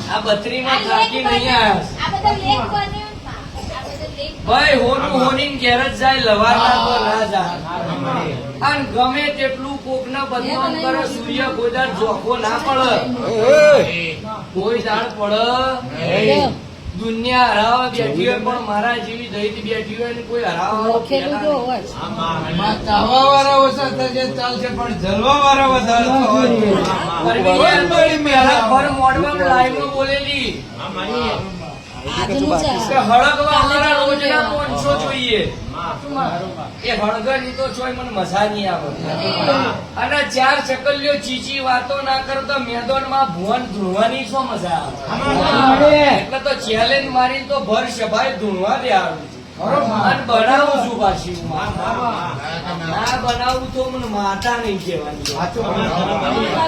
આ બત્રીમાં થાકી નહીં ભાઈ હોનું હોની ઘેર જ જાય લવારના તો ના જાય અને ગમે તેટલું કોકને બદનામ કરે સૂર્ય કોઈ દાડ જોખો ના પડે કોઈ દાડ પડે દુનિયા હરાવા બેઠી હોય પણ મારા જેવી દહીથી બેઠી હોય ને કોઈ હરાવા ચાહવા વાળા ઓછા થશે ચાલશે પણ જલવા વાળા વધારે મોડવામાં લાઈવમાં બોલેલી હળગવા અમારા રોજના 500 જોઈએ એ હળગની તો ચોય મને મજા નહીં આવે અને 4 ચકલીઓ ચીચી વાતો ના કરતો મેદાનમાં ભુવન ધૂણવાની શું મજા આવે એટલે તો ચેલેન્જ મારી તો ભર સભાએ ધૂણવા દે આવે અને બનાવું છું પાછી ના બનાવું તો મને માતા નહીં કહેવાની